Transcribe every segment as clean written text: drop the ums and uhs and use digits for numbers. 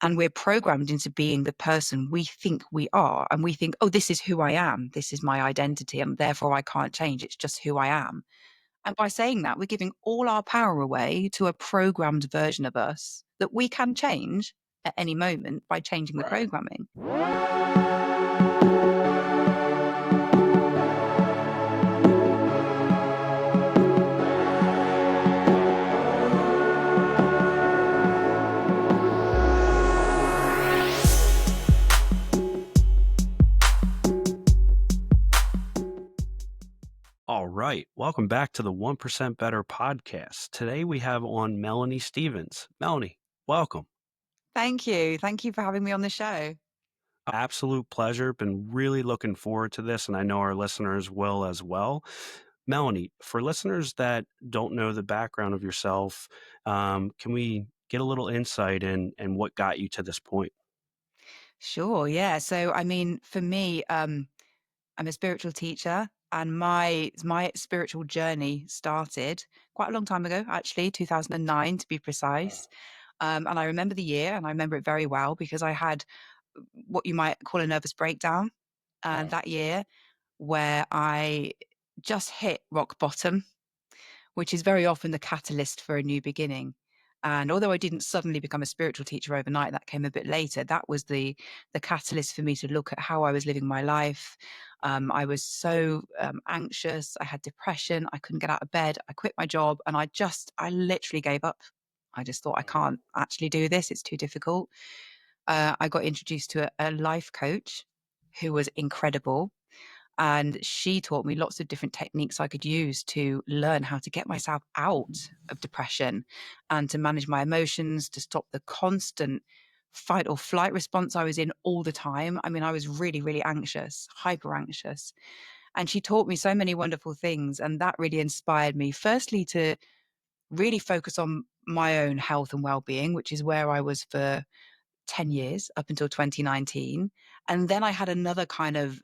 And we're programmed into being the person we think we are. And we think, oh, this is who I am. This is my identity. And therefore I can't change. It's just who I am. And by saying that, we're giving all our power away to a programmed version of us that we can change at any moment by changing the Right. programming. All right. Welcome back to the 1% Better podcast. Today we have on Melanie Stevens. Melanie, welcome. Thank you. Thank you for having me on the show. Absolute pleasure. Been really looking forward to this, and I know our listeners will as well. Melanie, for listeners that don't know the background of yourself, can we get a little insight in and what got you to this point? Sure. Yeah. So, I mean, for me, I'm a spiritual teacher, and my spiritual journey started quite a long time ago, actually, 2009 to be precise. And I remember the year, and I remember it very well because I had what you might call a nervous breakdown that year, where I just hit rock bottom, which is very often the catalyst for a new beginning. And although I didn't suddenly become a spiritual teacher overnight, that came a bit later. That was the catalyst for me to look at how I was living my life. I was so anxious. I had depression. I couldn't get out of bed. I quit my job, and I literally gave up. I just thought I can't actually do this. It's too difficult. I got introduced to a life coach who was incredible. And she taught me lots of different techniques I could use to learn how to get myself out of depression and to manage my emotions, to stop the constant fight or flight response I was in all the time. I mean, I was really, really anxious, hyper anxious. And she taught me so many wonderful things. And that really inspired me, firstly, to really focus on my own health and well being, which is where I was for 10 years up until 2019. And then I had another kind of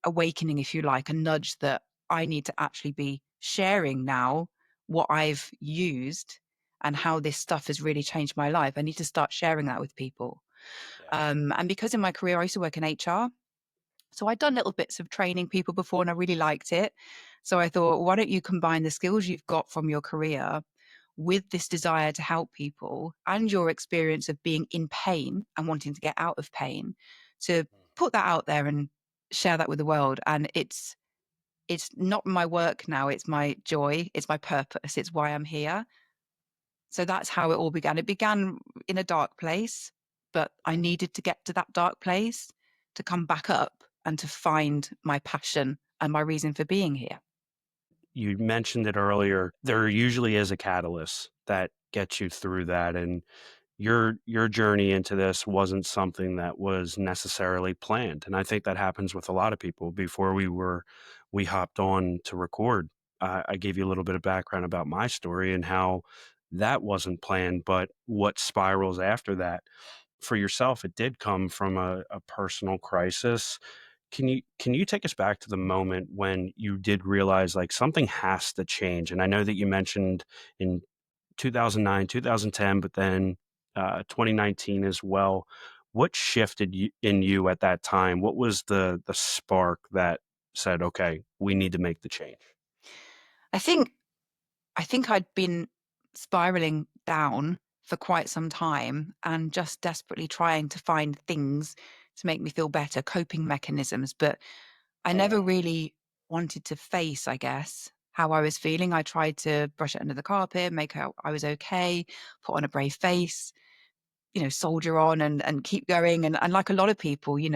awakening, if you like, a nudge that I need to actually be sharing now what I've used and how this stuff has really changed my life. I need to start sharing that with people. Yeah. And because in my career, I used to work in HR. So I'd done little bits of training people before and I really liked it. So I thought, why don't you combine the skills you've got from your career with this desire to help people and your experience of being in pain and wanting to get out of pain to put that out there and share that with the world. And it's not my work now, it's my joy, it's my purpose, it's why I'm here. So that's how it all began. It began in a dark place, but I needed to get to that dark place to come back up and to find my passion and my reason for being here. You mentioned it earlier. There usually is a catalyst that gets you through that. And your journey into this wasn't something that was necessarily planned. And I think that happens with a lot of people. Before we hopped on to record, I gave you a little bit of background about my story and how that wasn't planned, but what spirals after that. For yourself, it did come from a personal crisis. Can you take us back to the moment when you did realize like something has to change? And I know that you mentioned in 2009, 2010, but then 2019 as well. What shifted in you at that time? What was the spark that said, "Okay, we need to make the change"? I think I think I'd been spiraling down for quite some time and just desperately trying to find things to make me feel better, coping mechanisms. But I never really wanted to face, I guess, how I was feeling. I tried to brush it under the carpet, make out I was okay, put on a brave face, soldier on and keep going. And like a lot of people, you're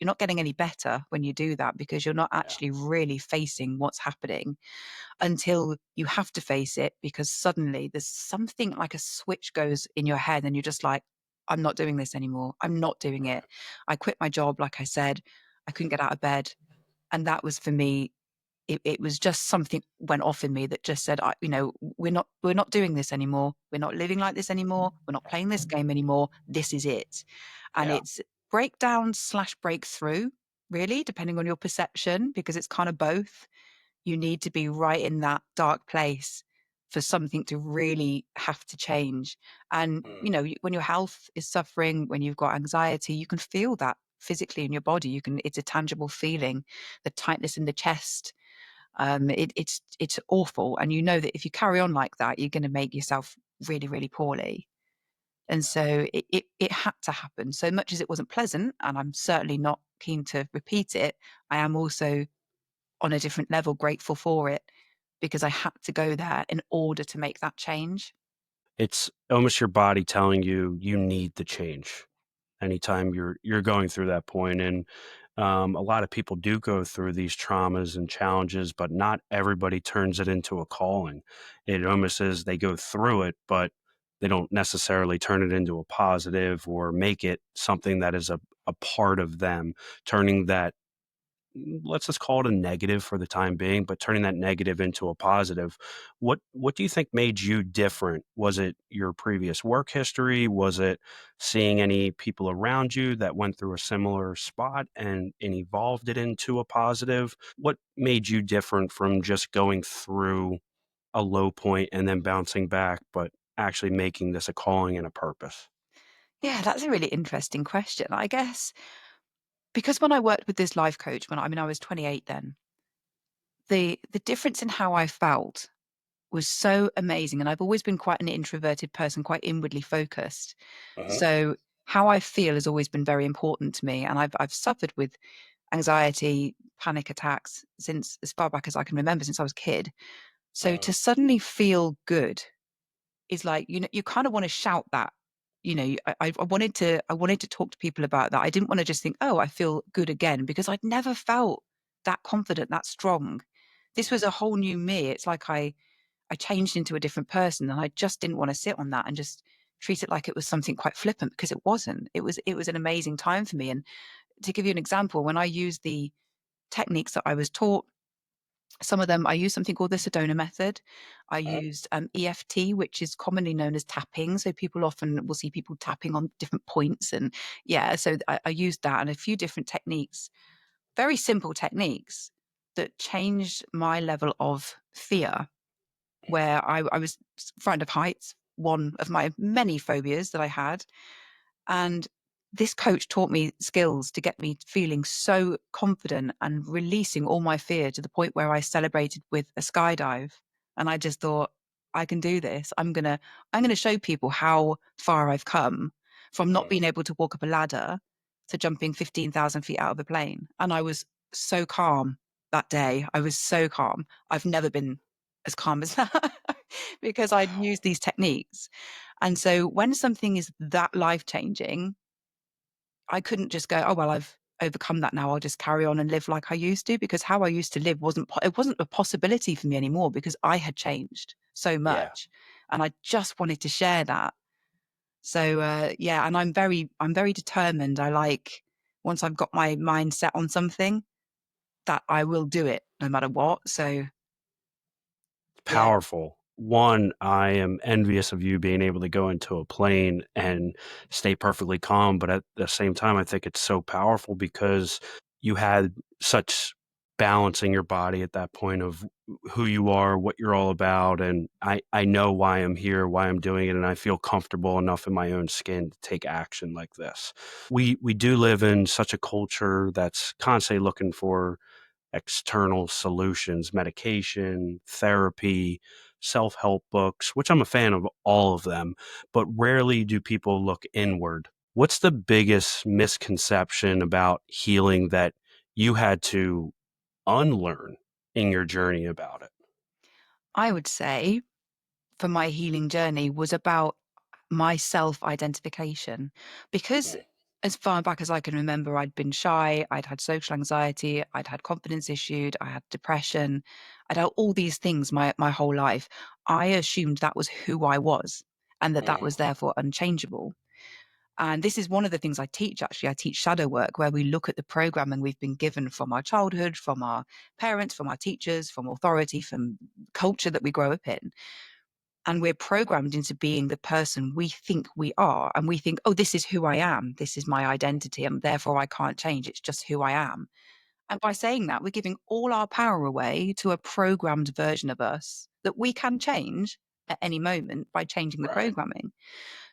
not getting any better when you do that because you're not Yeah, actually really facing what's happening until you have to face it because suddenly there's something like a switch goes in your head and you're just like, I'm not doing this anymore. I'm not doing it. right. I quit my job, like I said. I couldn't get out of bed. And that was for me, it was just something went off in me that just said, we're not doing this anymore. We're not living like this anymore. We're not playing this game anymore. This is it. And Yeah, it's breakdown slash breakthrough, really, depending on your perception, because it's kind of both. You need to be right in that dark place for something to really have to change. And, Mm. when your health is suffering, when you've got anxiety, you can feel that physically in your body. It's a tangible feeling, the tightness in the chest. It's awful. And you know that if you carry on like that, you're going to make yourself really, really poorly. And Yeah. so it had to happen. So much as it wasn't pleasant, and I'm certainly not keen to repeat it, I am also on a different level grateful for it because I had to go there in order to make that change. It's almost your body telling you you need the change anytime you're going through that point. And a lot of people do go through these traumas and challenges, but not everybody turns it into a calling. It almost is they go through it, but they don't necessarily turn it into a positive or make it something that is a part of them, turning that, let's just call it a negative for the time being, but turning that negative into a positive. What do you think made you different? Was it your previous work history? Was it seeing any people around you that went through a similar spot and evolved it into a positive? What made you different from just going through a low point and then bouncing back, but actually making this a calling and a purpose? Yeah, that's a really interesting question. I guess because when I worked with this life coach, I was 28 then, the difference in how I felt was so amazing. And I've always been quite an introverted person, quite inwardly focused. Uh-huh. So how I feel has always been very important to me. And I've suffered with anxiety, panic attacks since as far back as I can remember, since I was a kid. So Uh-huh. to suddenly feel good is like, you kind of want to shout that. I wanted to talk to people about that. I didn't want to just think, oh, I feel good again, because I'd never felt that confident, that strong. This was a whole new me. It's like I changed into a different person, and I just didn't want to sit on that and just treat it like it was something quite flippant, because it wasn't. It was an amazing time for me. And to give you an example, when I used the techniques that I was taught, some of them, I used something called the Sedona method. I Uh-huh. used EFT, which is commonly known as tapping. So people often will see people tapping on different points. And yeah, so I used that and a few different techniques, very simple techniques that changed my level of fear, where I was frightened of heights, one of my many phobias that I had. And this coach taught me skills to get me feeling so confident and releasing all my fear to the point where I celebrated with a skydive. And I just thought, I can do this. I'm gonna show people how far I've come from not Uh-huh. being able to walk up a ladder to jumping 15,000 feet out of a plane. And I was so calm that day. I was so calm. I've never been as calm as that because I'd Wow. used these techniques. And so when something is that life changing, I couldn't just go, "Oh, well, I've overcome that now. I'll just carry on and live like I used to," because how I used to live it wasn't a possibility for me anymore, because I had changed so Yeah. much, and I just wanted to share that. So, yeah, and I'm very determined. I like, once I've got my mind set on something, that I will do it no matter what. So, yeah. Powerful. One, I am envious of you being able to go into a plane and stay perfectly calm, but at the same time, I think it's so powerful because you had such balance in your body at that point of who you are, what you're all about, and I know why I'm here, why I'm doing it, and I feel comfortable enough in my own skin to take action like this. We do live in such a culture that's constantly looking for external solutions, medication, therapy, self help books, which I'm a fan of all of them, but rarely do people look inward. What's the biggest misconception about healing that you had to unlearn in your journey about it? I would say for my healing journey was about my self identification, because Mm. as far back as I can remember, I'd been shy, I'd had social anxiety, I'd had confidence issues, I had depression, I'd had all these things my whole life. I assumed that was who I was, and that Mhm. was therefore unchangeable. And this is one of the things I teach, actually. I teach shadow work, where we look at the programming we've been given from our childhood, from our parents, from our teachers, from authority, from culture that we grow up in. And we're programmed into being the person we think we are. And we think, oh, this is who I am. This is my identity. And therefore I can't change. It's just who I am. And by saying that, we're giving all our power away to a programmed version of us that we can change at any moment by changing the Right. programming.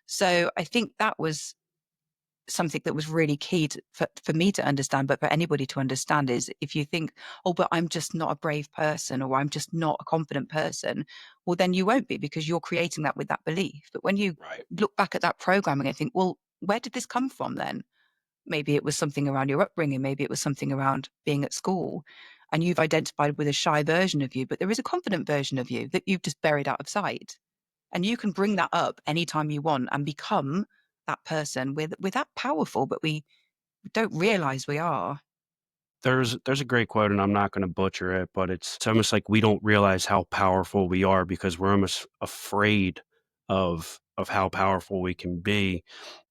So I think that was something that was really key for me to understand, but for anybody to understand is if you think, oh, but I'm just not a brave person or I'm just not a confident person, well, then you won't be because you're creating that with that belief. But when you Right. look back at that programming and think, well, where did this come from then? Maybe it was something around your upbringing, maybe it was something around being at school. And you've identified with a shy version of you, but there is a confident version of you that you've just buried out of sight. And you can bring that up anytime you want and become that person with that powerful, but we don't realize we are. There's a great quote, and I'm not gonna butcher it, but it's almost like we don't realize how powerful we are because we're almost afraid of how powerful we can be.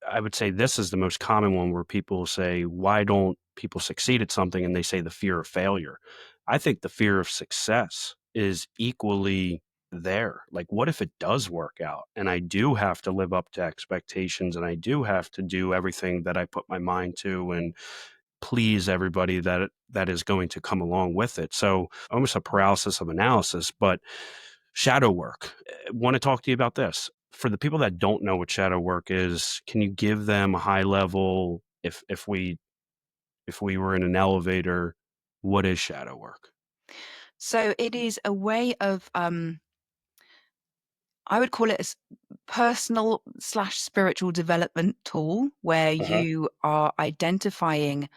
I would say this is the most common one where people say, "Why don't people succeed at something?" And they say the fear of failure. I think the fear of success is equally there. Like, what if it does work out and I do have to live up to expectations and I do have to do everything that I put my mind to and please everybody that is going to come along with it. So almost a paralysis of analysis, but shadow work. I want to talk to you about this. For the people that don't know what shadow work is, can you give them a high level if we were in an elevator, what is shadow work? So it is a way of, I would call it a personal slash spiritual development tool where Uh-huh. you are identifying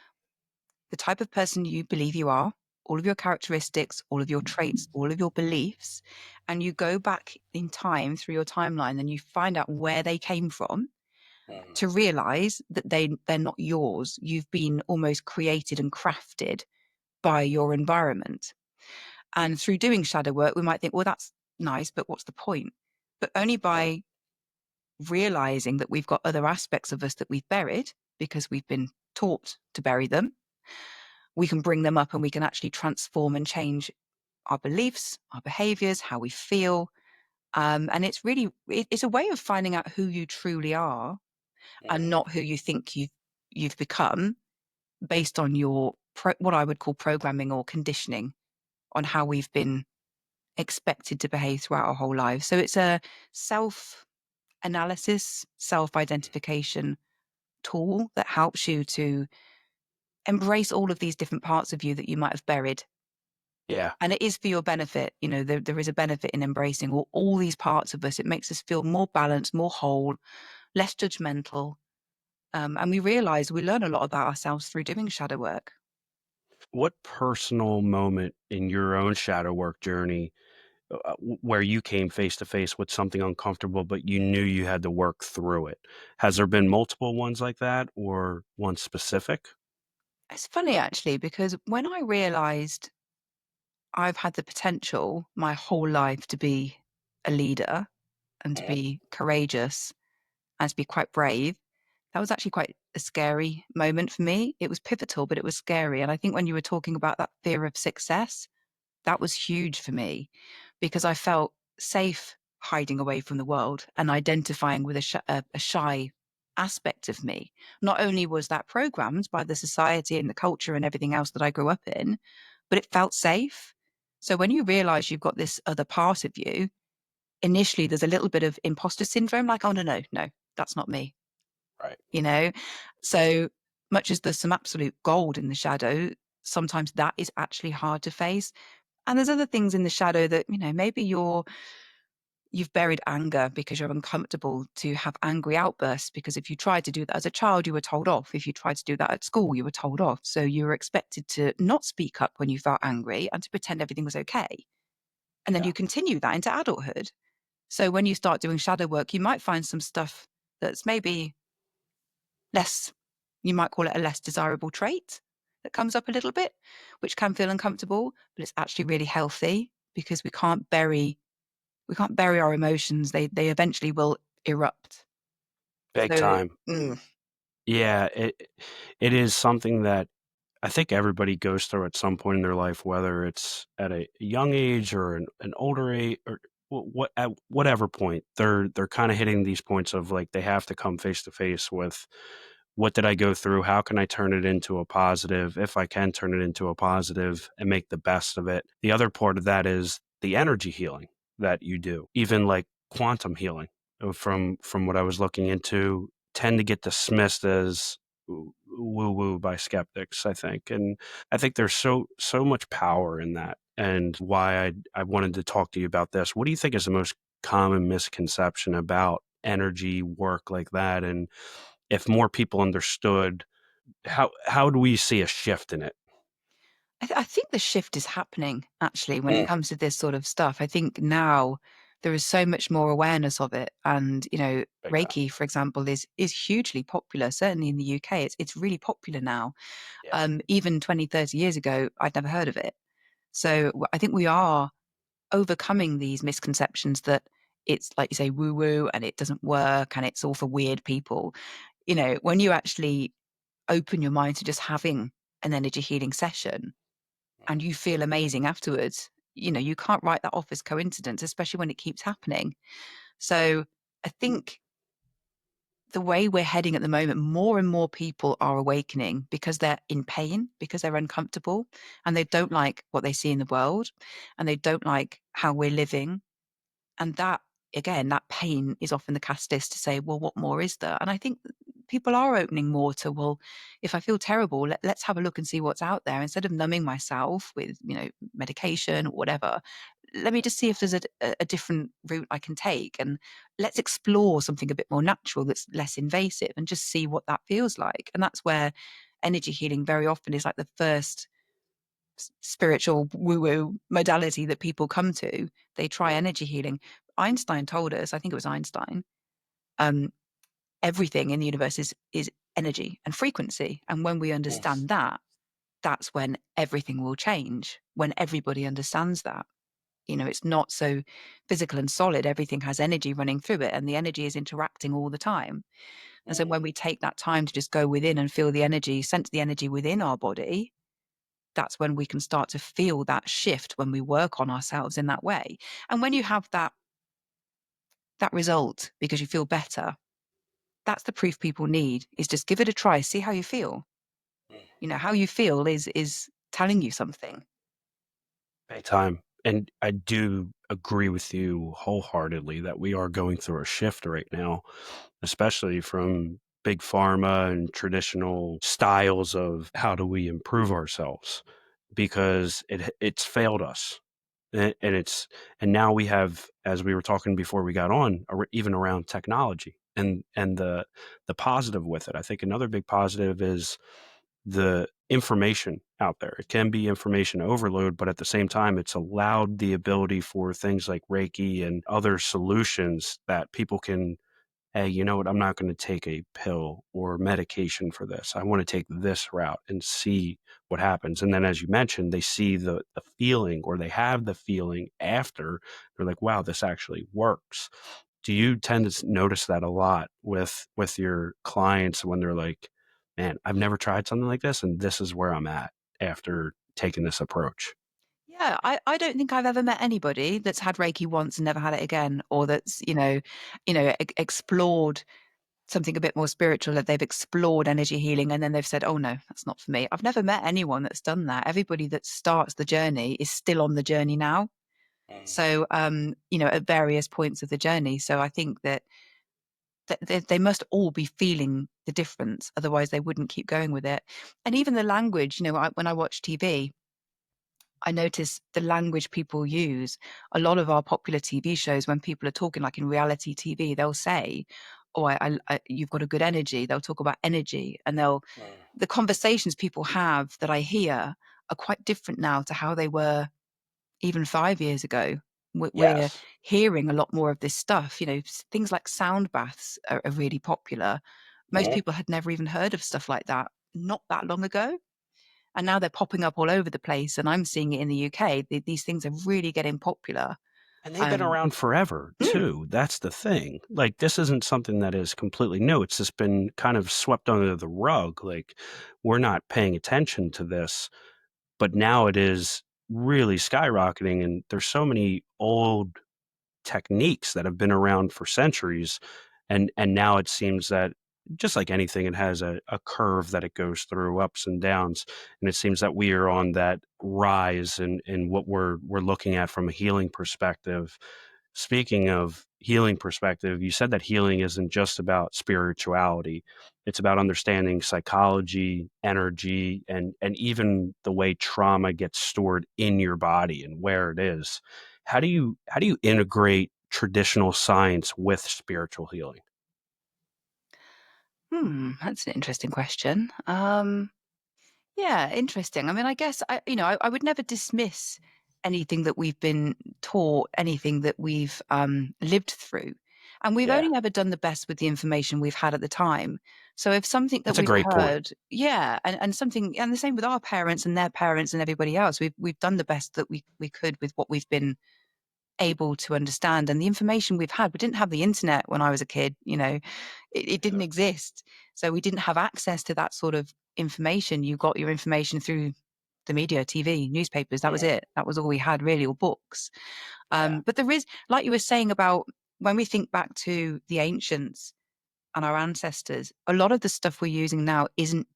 the type of person you believe you are, all of your characteristics, all of your traits, all of your beliefs, and you go back in time through your timeline and you find out where they came from Mhm. to realize that they're not yours. You've been almost created and crafted by your environment. And through doing shadow work, we might think, well, that's nice, but what's the point? But only Uh, by realizing that we've got other aspects of us that we've buried because we've been taught to bury them, we can bring them up and we can actually transform and change our beliefs, our behaviors, how we feel. And it's really, it's a way of finding out who you truly are and mhm. not who you think you've become based on your what I would call programming or conditioning on how we've been expected to behave throughout our whole lives. So it's a self analysis, self identification tool that helps you to embrace all of these different parts of you that you might have buried. Yeah. And it is for your benefit. You know, there is a benefit in embracing all these parts of us. It makes us feel more balanced, more whole, less judgmental. And we realize we learn a lot about ourselves through doing shadow work. What personal moment in your own shadow work journey where you came face to face with something uncomfortable, but you knew you had to work through it? Has there been multiple ones like that or one specific? It's funny actually, because when I realized I've had the potential my whole life to be a leader and to Mhm. be courageous and to be quite brave, that was actually quite a scary moment for me. It was pivotal, but it was scary. And I think when you were talking about that fear of success, that was huge for me because I felt safe hiding away from the world and identifying with a shy aspect of me. Not only was that programmed by the society and the culture and everything else that I grew up in, but it felt safe. So when you realize you've got this other part of you, initially there's a little bit of imposter syndrome, like, oh, no, no, no, that's not me, Right. you know? So much as there's some absolute gold in the shadow, sometimes that is actually hard to face. And there's other things in the shadow that, you know, maybe you've buried anger because you're uncomfortable to have angry outbursts because if you tried to do that as a child, you were told off. If you tried to do that at school, you were told off. So you were expected to not speak up when you felt angry and to pretend everything was okay. And then Yeah. you continue that into adulthood. So when you start doing shadow work, you might find some stuff that's maybe less, you might call it a less desirable trait that comes up a little bit, which can feel uncomfortable, but it's actually really healthy because we can't bury our emotions. They eventually will erupt. Big So, time. mm, Yeah, it is something that I think everybody goes through at some point in their life, whether it's at a young age or an older age or what at whatever point they're kind of hitting these points of like they have to come face to face what did I go through? How can I turn it into a positive? If I can turn it into a positive and make the best of it. The other part of that is the energy healing that you do, even like quantum healing from what I was looking into tend to get dismissed as woo woo by skeptics, I think. And I think there's so much power in that. And why I wanted to talk to you about this. What do you think is the most common misconception about energy work like that? And if more people understood, how do we see a shift in it? I think the shift is happening actually when it Mm. comes to this sort of stuff. I think now there is so much more awareness of it, and Big time. Reiki, for example, is hugely popular. Certainly in the UK, it's really popular now. Yeah. Even 20, 30 years ago, I'd never heard of it. So I think we are overcoming these misconceptions that it's like you say, woo woo, and it doesn't work, and it's all for weird people. When you actually open your mind to just having an energy healing session and you feel amazing afterwards, you can't write that off as coincidence, especially when it keeps happening. So I think the way we're heading at the moment, more and more people are awakening because they're in pain, because they're uncomfortable, and they don't like what they see in the world, and they don't like how we're living. And that, again, that pain is often the catalyst to say, well, what more is there? And I think people are opening more to, well, if I feel terrible, let's have a look and see what's out there instead of numbing myself with, medication or whatever. Let me just see if there's a different route I can take. And let's explore something a bit more natural that's less invasive and just see what that feels like. And that's where energy healing very often is like the first spiritual woo-woo modality that people come to. They try Mm. energy healing. Einstein told us, I think it was Einstein, um, everything in the universe is energy and frequency. And when we Mm. understand that, that's when everything will change. When everybody understands that. It's not so physical and solid. Everything has energy running through it, and the energy is interacting all the time. And so when Mm. we take that time to just go within and feel the energy, sense the energy within our body, that's when we can start to feel that shift when we work on ourselves in that way. And when you have that result because you feel better, that's the proof people need, is just give it a try, see how you feel. How you feel is telling you something. Big time. And I do agree with you wholeheartedly that we are going through a shift right now, especially from big pharma and traditional styles of how do we improve ourselves because it's failed us. And and now we have, as we were talking before we got on, even around technology and the positive with it. I think another big positive is the information out there. It can be information overload, but at the same time, it's allowed the ability for things like Reiki and other solutions that people can, hey, you know what? I'm not going to take a pill or medication for this. I want to take this route and see what happens. And then, as you mentioned, they see the feeling or they have the feeling after. They're like, wow, this actually works. Do you tend to notice that a lot with your clients when they're like, man, I've never tried something like this, and this is where I'm at after taking this approach? Yeah, I don't think I've ever met anybody that's had Reiki once and never had it again, or that's, explored something a bit more spiritual, that they've explored energy healing and then they've said, oh no, that's not for me. I've never met anyone that's done that. Everybody that starts the journey is still on the journey now. Mm. So, at various points of the journey. So I think that they must all be feeling the difference. Otherwise, they wouldn't keep going with it. And even the language, when I watch TV, I notice the language people use. A lot of our popular TV shows, when people are talking, like in reality TV, they'll say, "Oh, you've got a good energy." They'll talk about energy, and Mm. the conversations people have that I hear are quite different now to how they were even 5 years ago. We're Yes. hearing a lot more of this stuff. Things like sound baths are really popular. Most Mhm. people had never even heard of stuff like that not that long ago. And now they're popping up all over the place. And I'm seeing it in the UK. These things are really getting popular. And they've been Um, around forever mm, too. That's the thing. Like this isn't something that is completely new. It's just been kind of swept under the rug. Like we're not paying attention to this, but now it is really skyrocketing and there's so many old techniques that have been around for centuries and now it seems that just like anything, it has a curve that it goes through, ups and downs. And it seems that we are on that rise in what we're looking at from a healing perspective. Speaking of healing perspective, you said that healing isn't just about spirituality. It's about understanding psychology, energy, and even the way trauma gets stored in your body and where it is. How do you integrate traditional science with spiritual healing? That's an interesting question. Yeah, interesting. I mean, I guess I would never dismiss anything that we've been taught, anything that we've lived through. And we've Yeah, only ever done the best with the information we've had at the time. So if something that that's a we've great point. heard, yeah, and something, and the same with our parents and their parents and everybody else, we've done the best that we could with what we've been able to understand and the information we've had. We didn't have the internet when I was a kid, it Yeah, didn't exist. So we didn't have access to that sort of information. You got your information through the media, TV, newspapers. That was yeah, it. That was all we had really, or books. yeah. But there is, like you were saying about when we think back to the ancients and our ancestors, a lot of the stuff we're using now isn't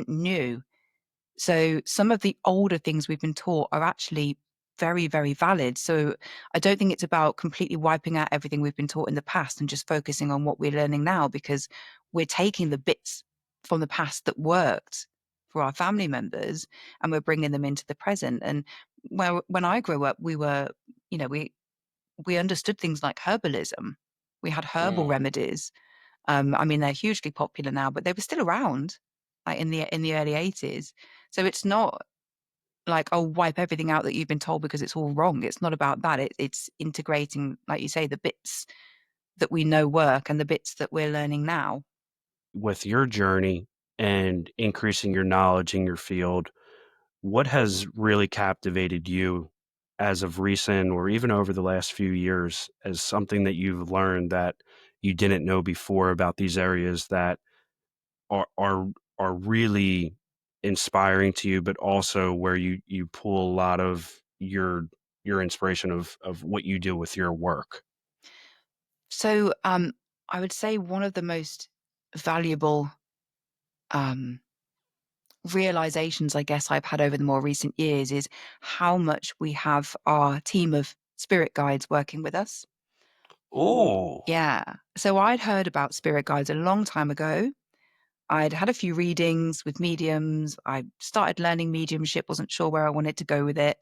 new. So some of the older things we've been taught are actually very, very valid. So I don't think it's about completely wiping out everything we've been taught in the past and just focusing on what we're learning now, because we're taking the bits from the past that worked for our family members and we're bringing them into the present. And when I grew up, we understood things like herbalism. We had herbal Mm. remedies. I mean, they're hugely popular now, but they were still around, like in the early 80s. So it's not like, oh, wipe everything out that you've been told because it's all wrong. It's not about that. It's integrating, like you say, the bits that we know work and the bits that we're learning now. With your journey and increasing your knowledge in your field, what has really captivated you as of recent or even over the last few years as something that you've learned that you didn't know before about these areas that are are are really inspiring to you, but also where you pull a lot of your inspiration of what you do with your work? So I would say one of the most valuable um, realizations, I guess, I've had over the more recent years is how much we have our team of spirit guides working with us. Oh, Yeah. So I'd heard about spirit guides a long time ago. I'd had a few readings with mediums. I started learning mediumship, wasn't sure where I wanted to go with it.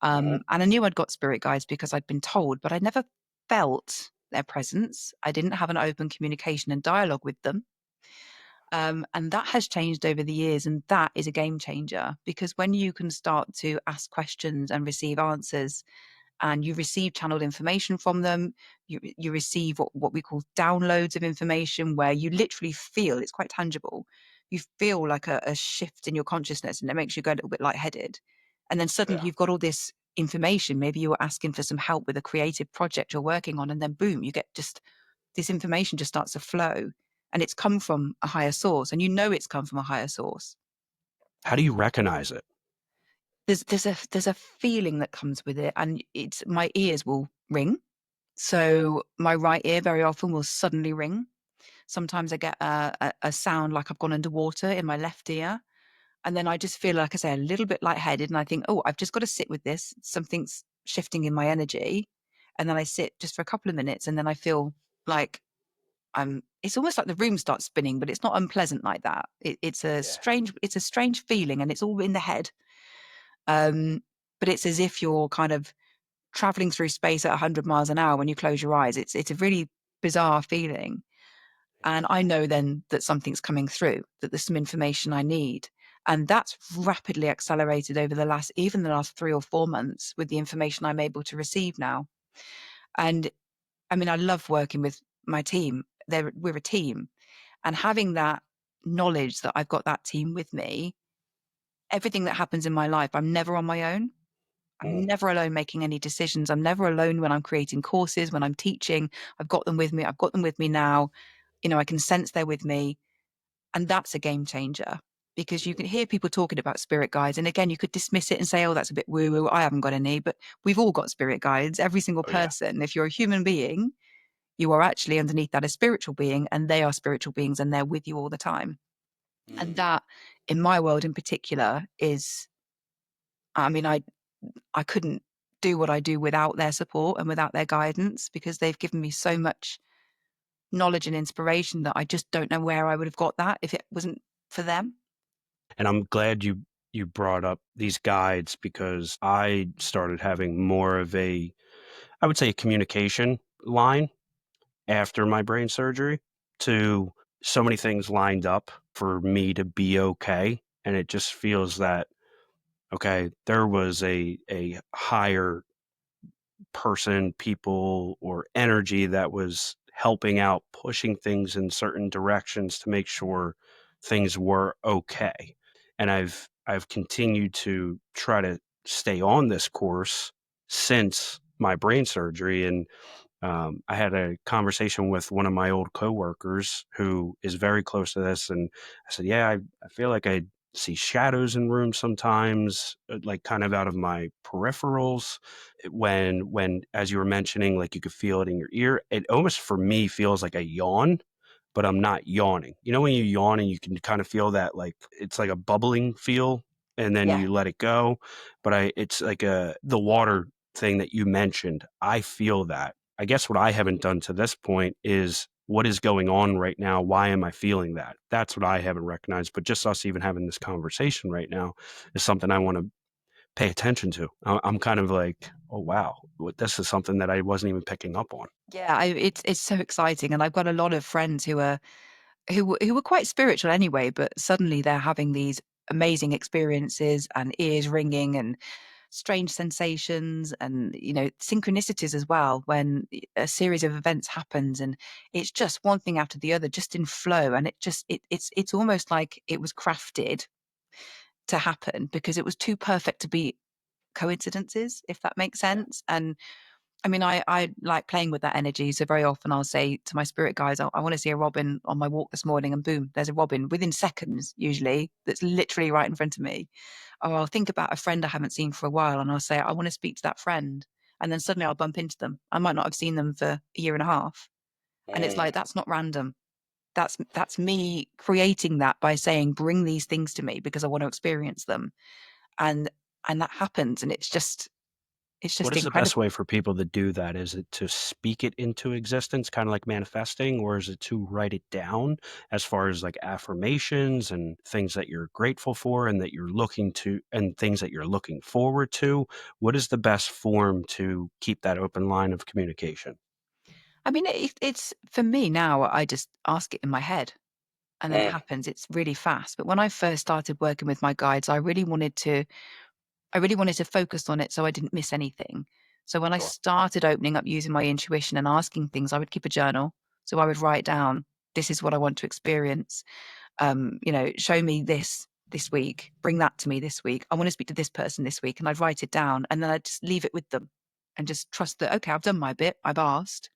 mhm. And I knew I'd got spirit guides because I'd been told, but I never felt their presence. I didn't have an open communication and dialogue with them. And that has changed over the years. And that is a game changer because when you can start to ask questions and receive answers, and you receive channeled information from them. You receive what we call downloads of information where you literally feel it's quite tangible. You feel like a shift in your consciousness and it makes you go a little bit lightheaded. And then suddenly Yeah. you've got all this information. Maybe you were asking for some help with a creative project you're working on, and then boom, you get just this information just starts to flow. And it's come from a higher source, and you know it's come from a higher source. How do you recognize it? There's a feeling that comes with it, and it's my ears will ring. So my right ear very often will suddenly ring. Sometimes I get a sound like I've gone underwater in my left ear. And then I just feel, like I say, a little bit lightheaded. And I think, oh, I've just got to sit with this. Something's shifting in my energy. And then I sit just for a couple of minutes. And then I feel like it's almost like the room starts spinning, but it's not unpleasant like that. Yeah. It's a strange feeling and it's all in the head. Um, but it's as if you're kind of traveling through space at 100 miles an hour when you close your eyes. It's a really bizarre feeling. And I know then that something's coming through, that there's some information I need. And that's rapidly accelerated over even the last 3 or 4 months with the information I'm able to receive now. And I mean, I love working with my team. We're a team. And having that knowledge that I've got that team with me, everything that happens in my life, I'm never on my own. I'm Mm. never alone making any decisions. I'm never alone when I'm creating courses, when I'm teaching. I've got them with me. I've got them with me now. I can sense they're with me. And that's a game changer because you can hear people talking about spirit guides. And again, you could dismiss it and say, oh, that's a bit woo woo. I haven't got any, but we've all got spirit guides, every single Oh, yeah. person. If you're a human being, You are actually underneath that a spiritual being, and they are spiritual beings, and they're with you all the time. And Mm. that, in my world in particular, is, I mean, I couldn't do what I do without their support and without their guidance, because they've given me so much knowledge and inspiration that I just don't know where I would have got that if it wasn't for them. And I'm glad you brought up these guides because I started having more of a, I would say, a communication line after my brain surgery to so many things lined up for me to be okay. And it just feels that, okay, there was a higher person, people, or energy that was helping out, pushing things in certain directions to make sure things were okay. And I've continued to try to stay on this course since my brain surgery. And I had a conversation with one of my old coworkers who is very close to this, and I said, "Yeah, I feel like I see shadows in rooms sometimes, like kind of out of my peripherals. When, as you were mentioning, like you could feel it in your ear. It almost for me feels like a yawn, but I'm not yawning. You know, when you yawn and you can kind of feel that, like it's like a bubbling feel, and then Yeah. you let it go. But it's like the water thing that you mentioned. I feel that. I guess what I haven't done to this point is what is going on right now? Why am I feeling that? That's what I haven't recognized. But just us even having this conversation right now is something I want to pay attention to. I'm kind of like, oh, wow, this is something that I wasn't even picking up on. Yeah, it's so exciting, and I've got a lot of friends who are who were quite spiritual anyway, but suddenly they're having these amazing experiences and ears ringing and strange sensations and synchronicities as well, when a series of events happens and it's just one thing after the other, just in flow, and it's almost like it was crafted to happen because it was too perfect to be coincidences, if that makes Yeah. sense. And I mean, I like playing with that energy. So very often I'll say to my spirit guides, I want to see a robin on my walk this morning, and boom, there's a robin within seconds, usually, that's literally right in front of me. Or I'll think about a friend I haven't seen for a while, and I'll say, I want to speak to that friend. And then suddenly I'll bump into them. I might not have seen them for a year and a half. And it's like, Mm. that's not random. That's me creating that by saying, bring these things to me because I want to experience them. And and that happens. And it's What just is the best incredible. way for people to do that? Is it to speak it into existence, kind of like manifesting, or is it to write it down as far as like affirmations and things that you're grateful for and that you're looking to and things that you're looking forward to? What is the best form to keep that open line of communication? I mean, it's for me now, I just ask it in my head and then it Mm. happens. It's really fast. But when I first started working with my guides, I really wanted to focus on it so I didn't miss anything. So when I Sure. started opening up using my intuition and asking things, I would keep a journal. So I would write down, this is what I want to experience. Show me this week, bring that to me this week. I want to speak to this person this week. And I'd write it down and then I'd just leave it with them and just trust that, okay, I've done my bit, I've asked.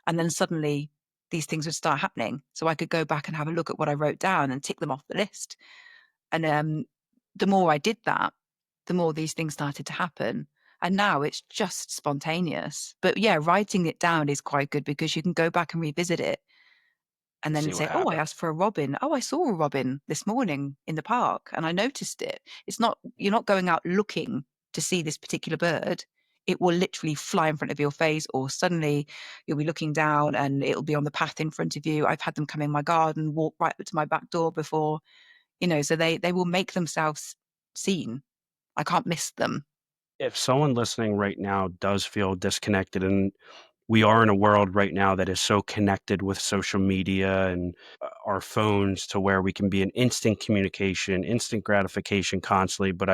And then suddenly these things would start happening. So I could go back and have a look at what I wrote down and tick them off the list. And the more I did that, the more these things started to happen. And now it's just spontaneous. But yeah, writing it down is quite good because you can go back and revisit it and then See what say, oh, I happened. asked for a robin. Oh, I saw a robin this morning in the park and I noticed it. You're not going out looking to see this particular bird. It will literally fly in front of your face, or suddenly you'll be looking down and it'll be on the path in front of you. I've had them come in my garden, walk right up to my back door before, so they will make themselves seen. I can't miss them. If someone listening right now does feel disconnected, and we are in a world right now that is so connected with social media and our phones to where we can be in instant communication, instant gratification constantly. But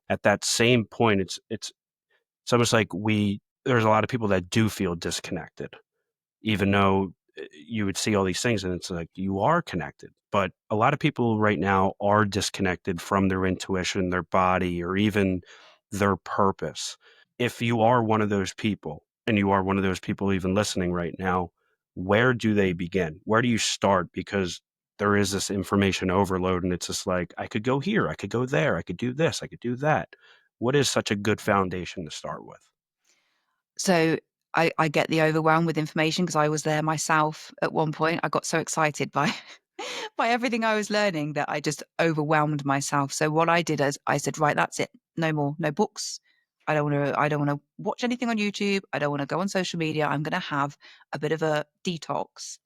at that same point, it's almost like there's a lot of people that do feel disconnected, even though you would see all these things and it's like you are connected. But a lot of people right now are disconnected from their intuition, their body, or even their purpose. If you are one of those people, and you are one of those people even listening right now, where do they begin? Where do you start? Because there is this information overload, and it's just like, I could go here, I could go there, I could do this, I could do that. What is such a good foundation to start with? So I get the overwhelm with information because I was there myself at one point. I got so excited by by everything I was learning that I just overwhelmed myself. So what I did is I said, right, that's it. No more, no books. I don't want to watch anything on YouTube. I don't want to go on social media. I'm going to have a bit of a detox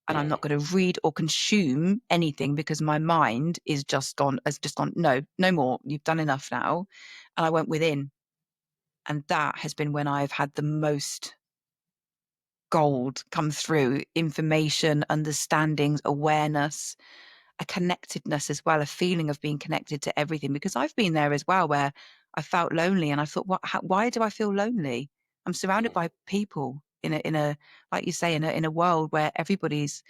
and I'm not going to read or consume anything because my mind has just gone, no, no more. You've done enough now. And I went within. And that has been when I've had the most gold come through: information, understandings, awareness, a connectedness as well, a feeling of being connected to everything. Because I've been there as well, where I felt lonely, and I thought, why do I feel lonely? I'm surrounded by people in a like you say, in a world where everybody's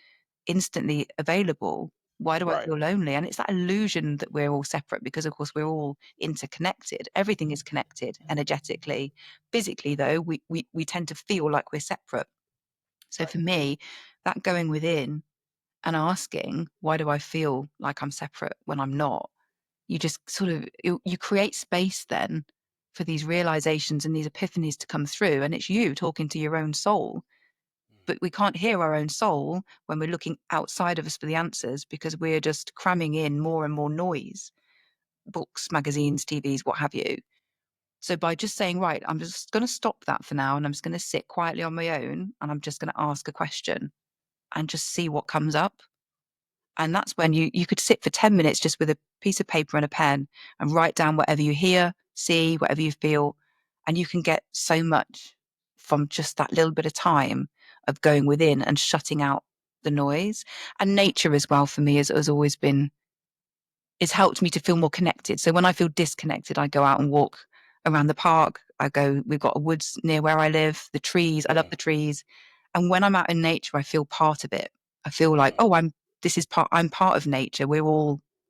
instantly available. Why do I Right. feel lonely? And it's that illusion that we're all separate because, of course, we're all interconnected. Everything is connected energetically. Physically, though, we tend to feel like we're separate. So Right. for me, that going within and asking, why do I feel like I'm separate when I'm not? You just sort of you create space then for these realizations and these epiphanies to come through, and it's you talking to your own soul. But we can't hear our own soul when we're looking outside of us for the answers because we're just cramming in more and more noise, books, magazines, TVs, what have you. So by just saying, right, I'm just going to stop that for now and I'm just going to sit quietly on my own and I'm just going to ask a question and just see what comes up. And that's when you could sit for 10 minutes just with a piece of paper and a pen and write down whatever you hear, see, whatever you feel. And you can get so much from just that little bit of time of going within and shutting out the noise. And nature as well for me has always been, it's helped me to feel more connected. So when I feel disconnected, I go out and walk around the park. We've got a woods near where I live, the trees, I love the trees. And when I'm out in nature, I feel part of it. I feel like, oh, I'm part of nature.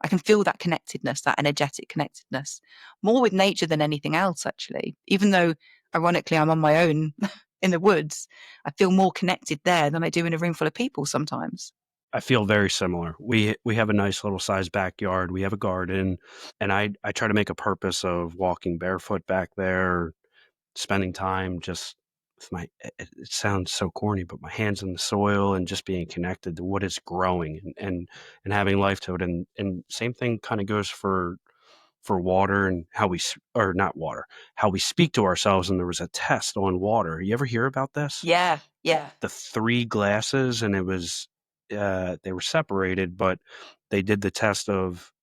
I can feel that connectedness, that energetic connectedness, more with nature than anything else, actually. Even though, ironically, I'm on my own in the woods, I feel more connected there than I do in a room full of people sometimes. I feel very similar. We have a nice little sized backyard. We have a garden, and I try to make a purpose of walking barefoot back there, spending time just with my it sounds so corny, but my hands in the soil and just being connected to what is growing and having life to it. And same thing kind of goes for water and how or not water, how we speak to ourselves. And there was a test on water. You ever hear about this? Yeah, yeah. The 3 glasses, and it was, they were separated, but they did the test of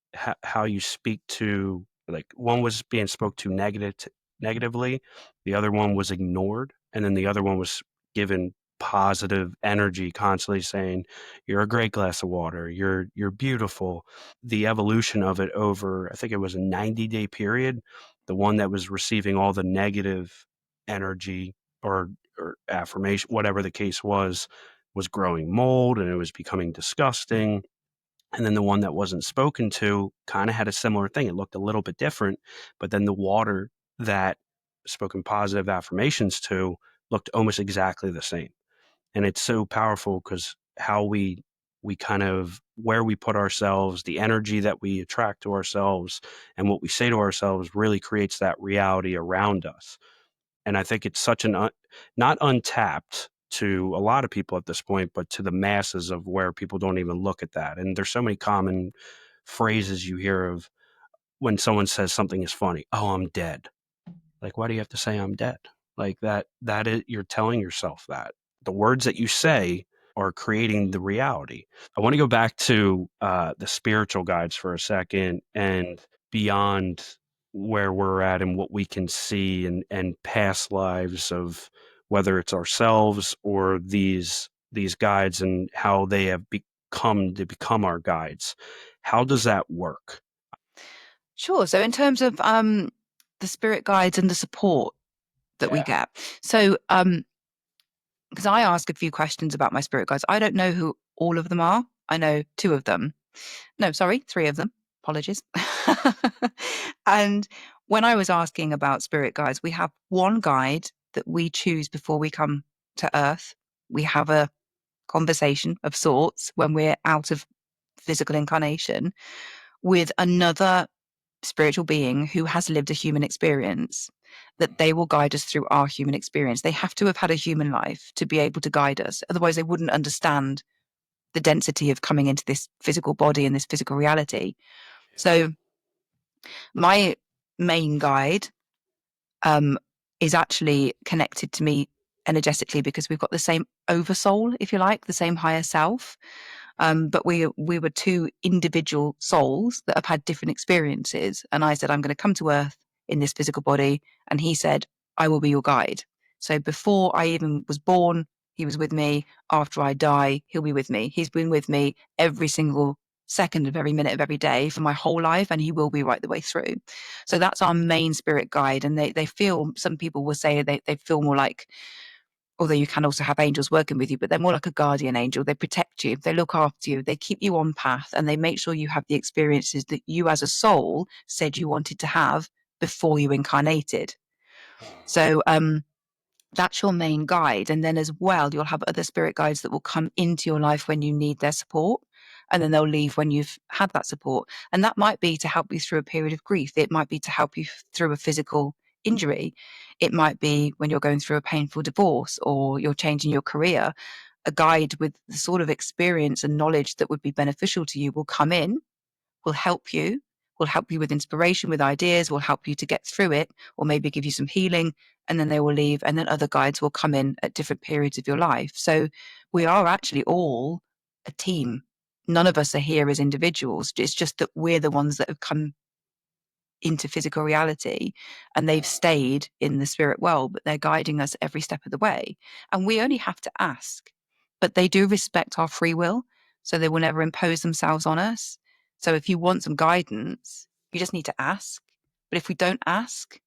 how you speak to, like, one was being spoke to negatively, the other one was ignored, and then the other one was given positive energy, constantly saying, "You're a great glass of water. You're beautiful." The evolution of it over, I think it was a 90-day period, the one that was receiving all the negative energy or affirmation, whatever the case was growing mold and it was becoming disgusting. And then the one that wasn't spoken to kind of had a similar thing. It looked a little bit different, but then the water that spoken positive affirmations to looked almost exactly the same. And it's so powerful because how we kind of where we put ourselves, the energy that we attract to ourselves, and what we say to ourselves really creates that reality around us. And I think it's such an not untapped to a lot of people at this point, but to the masses of where people don't even look at that. And there's so many common phrases you hear of when someone says something is funny. Oh, I'm dead. Like, why do you have to say I'm dead? Like that is, you're telling yourself that. The words that you say are creating the reality. I want to go back to the spiritual guides for a second and beyond where we're at and what we can see and past lives of whether it's ourselves or these guides and how they have become our guides. How does that work? Sure. So in terms of the spirit guides and the support that we Yeah. get. So because I ask a few questions about my spirit guides. I don't know who all of them are. I know two of them. No, sorry, three of them. Apologies. And when I was asking about spirit guides, we have one guide that we choose before we come to Earth. We have a conversation of sorts when we're out of physical incarnation with another spiritual being who has lived a human experience. that they will guide us through our human experience. They have to have had a human life to be able to guide us. Otherwise, they wouldn't understand the density of coming into this physical body and this physical reality. So my main guide um, is actually connected to me energetically because we've got the same oversoul, if you like, the same higher self. But we were two individual souls that have had different experiences. And I said, I'm going to come to Earth in this physical body. And he said, I will be your guide. So before I even was born, he was with me. After I die, he'll be with me. He's been with me every single second of every minute of every day for my whole life, and he will be right the way through. So that's our main spirit guide. And they feel, some people will say they feel more like, although you can also have angels working with you, but they're more like a guardian angel. They protect you, they look after you, they keep you on path, and they make sure you have the experiences that you as a soul said you wanted to have before you incarnated. So that's your main guide. And then as well, you'll have other spirit guides that will come into your life when you need their support. And then they'll leave when you've had that support. And that might be to help you through a period of grief. It might be to help you through a physical injury. It might be when you're going through a painful divorce or you're changing your career. A guide with the sort of experience and knowledge that would be beneficial to you will come in, will help you with inspiration, with ideas, will help you to get through it, or maybe give you some healing, and then they will leave. And then other guides will come in at different periods of your life. So we are actually all a team. None of us are here as individuals. It's just that we're the ones that have come into physical reality and they've stayed in the spirit world, but they're guiding us every step of the way. And we only have to ask, but they do respect our free will. So they will never impose themselves on us. So if you want some guidance, you just need to ask. But if we don't ask,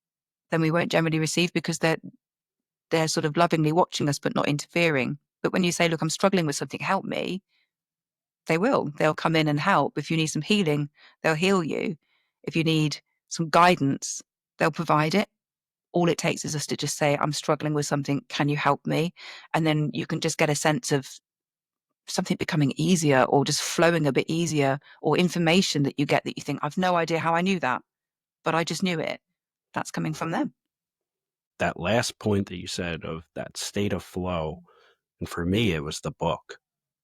then we won't generally receive because they're sort of lovingly watching us, but not interfering. But when you say, look, I'm struggling with something, help me, they will. They'll come in and help. If you need some healing, they'll heal you. If you need some guidance, they'll provide it. All it takes is us to just say, I'm struggling with something. Can you help me? And then you can just get a sense of something becoming easier or just flowing a bit easier, or information that you get that you think, I've no idea how I knew that, but I just knew it. That's coming from them. That last point that you said of that state of flow, and for me, it was the book.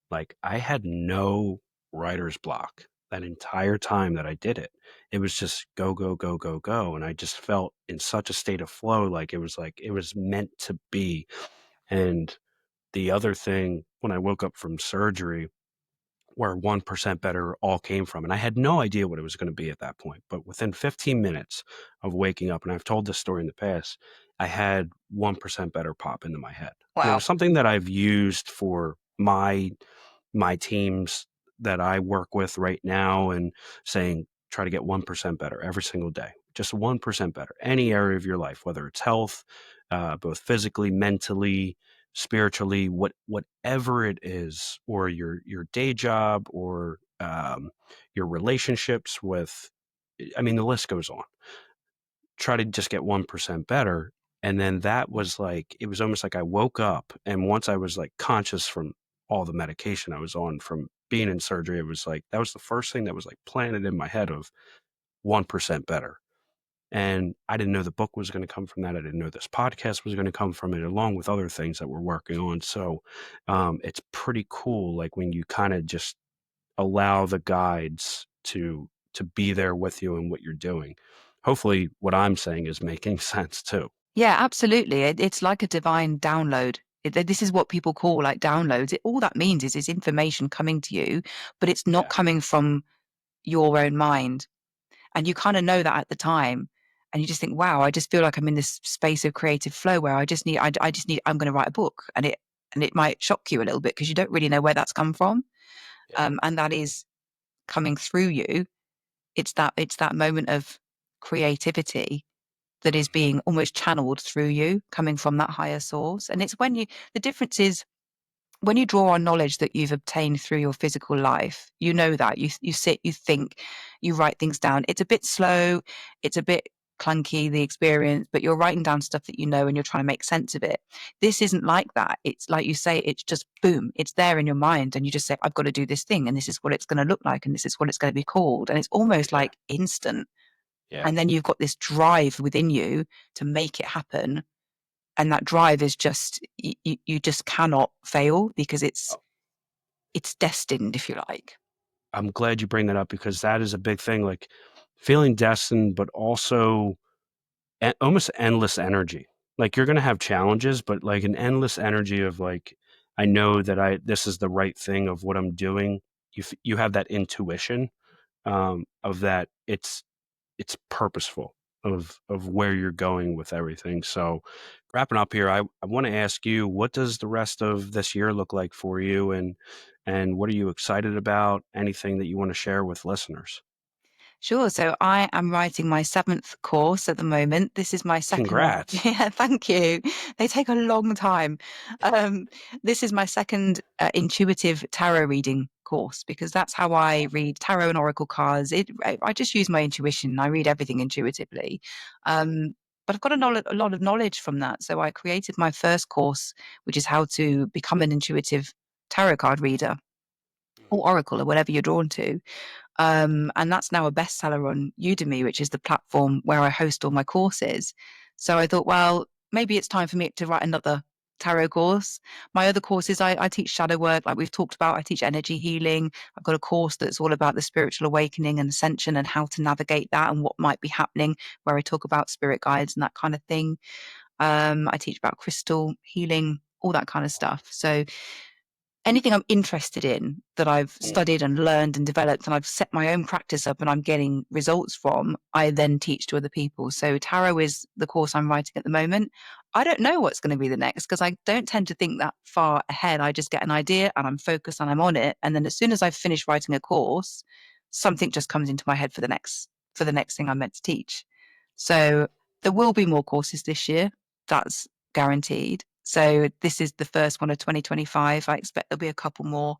Like, I had no writer's block that entire time that I did it. It was just go, go, go, go, go. And I just felt in such a state of flow, like it was meant to be. And the other thing, when I woke up from surgery, where 1% better all came from. And I had no idea what it was going to be at that point. But within 15 minutes of waking up, and I've told this story in the past, I had 1% better pop into my head. And it Wow. was something that I've used for my teams that I work with right now, and saying, try to get 1% better every single day, just 1% better, any area of your life, whether it's health, both physically, mentally, spiritually, whatever it is, or your day job, or your relationships with, I mean, the list goes on. Try to just get 1% better. And then that was like, it was almost like I woke up, and once I was like conscious from all the medication I was on from being in surgery, it was like that was the first thing that was like planted in my head of 1% better. And I didn't know the book was going to come from that. I didn't know this podcast was going to come from it, along with other things that we're working on. So it's pretty cool, like when you kind of just allow the guides to be there with you and what you're doing. Hopefully what I'm saying is making sense too. Yeah, absolutely. It's like a divine download. This is what people call like downloads. All that means is it's information coming to you, but it's not Yeah. coming from your own mind. And you kind of know that at the time. And you just think, wow, I just feel like I'm in this space of creative flow where I'm going to write a book. And it might shock you a little bit because you don't really know where that's come from. Yeah. And that is coming through you. It's that moment of creativity that is being almost channeled through you, coming from that higher source. And it's the difference is when you draw on knowledge that you've obtained through your physical life, you know that you sit, you think, you write things down. It's a bit slow, it's a bit clunky, the experience, but you're writing down stuff that you know and you're trying to make sense of it. This isn't like that. It's like you say, it's just boom, it's there in your mind, and you just say, I've got to do this thing, and this is what it's going to look like, and this is what it's going to be called. And it's almost Yeah. like instant. Yeah. And then you've got this drive within you to make it happen. And that drive is just, you just cannot fail because it's destined, if you like. I'm glad you bring that up because that is a big thing, like feeling destined, but also almost endless energy. Like you're going to have challenges, but like an endless energy of like, I know that this is the right thing of what I'm doing. You have that intuition of that it's purposeful of where you're going with everything. So wrapping up here, I want to ask you, what does the rest of this year look like for you, and what are you excited about? Anything that you want to share with listeners? Sure. So I am writing my seventh course at the moment. This is my second one. Congrats. Yeah, thank you. They take a long time. Um, this is my second intuitive tarot reading course because that's how I read tarot and oracle cards. I just use my intuition. I read everything intuitively. But I've got a lot of knowledge from that. So I created my first course, which is how to become an intuitive tarot card reader or oracle or whatever you're drawn to. And that's now a bestseller on Udemy, which is the platform where I host all my courses. So I thought, well, maybe it's time for me to write another tarot course. My other courses, I teach shadow work, like we've talked about. I teach energy healing. I've got a course that's all about the spiritual awakening and ascension and how to navigate that and what might be happening, where I talk about spirit guides and that kind of thing. I teach about crystal healing, all that kind of stuff. So anything I'm interested in that I've studied and learned and developed and I've set my own practice up and I'm getting results from, I then teach to other people. So tarot is the course I'm writing at the moment. I don't know what's going to be the next because I don't tend to think that far ahead. I just get an idea and I'm focused and I'm on it. And then as soon as I've finished writing a course, something just comes into my head for the next thing I'm meant to teach. So there will be more courses this year. That's guaranteed. So this is the first one of 2025. I expect there'll be a couple more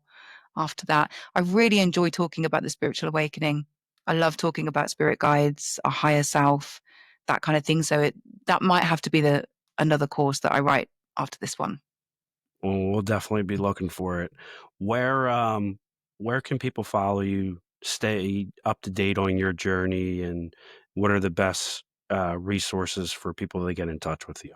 after that. I really enjoy talking about the spiritual awakening. I love talking about spirit guides, our higher self, that kind of thing. So that might have to be another course that I write after this one. Well, we'll definitely be looking for it. Where where can people follow you, stay up to date on your journey, and what are the best resources for people to get in touch with you?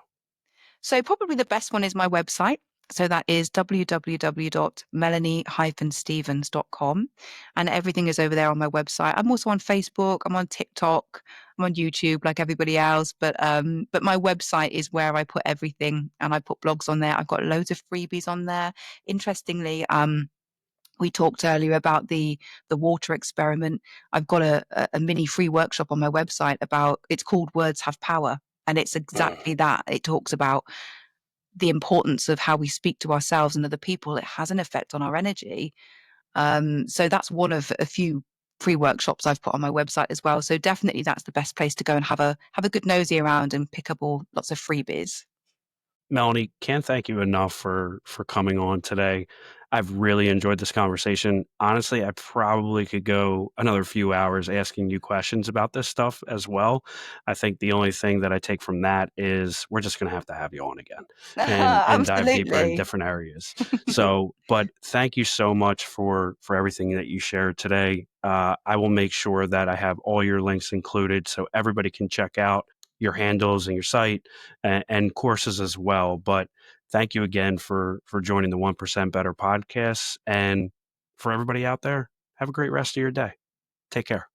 So probably the best one is my website. So that is www.melanie-stevens.com. And everything is over there on my website. I'm also on Facebook, I'm on TikTok, I'm on YouTube like everybody else. But my website is where I put everything and I put blogs on there. I've got loads of freebies on there. Interestingly, we talked earlier about the water experiment. I've got a mini free workshop on my website about it's called Words Have Power. And it's exactly that. It talks about the importance of how we speak to ourselves and other people. It has an effect on our energy. So that's one of a few free workshops I've put on my website as well. So definitely that's the best place to go and have a good nosy around and pick up all lots of freebies. Melanie, can't thank you enough for coming on today. I've really enjoyed this conversation. Honestly, I probably could go another few hours asking you questions about this stuff as well. I think the only thing that I take from that is we're just going to have you on again and dive deeper in Absolutely. different areas. So, but thank you so much for everything that you shared today. I will make sure that I have all your links included so everybody can check out your handles and your site and courses as well. But thank you again for joining the 1% Better podcast. And for everybody out there, have a great rest of your day. Take care.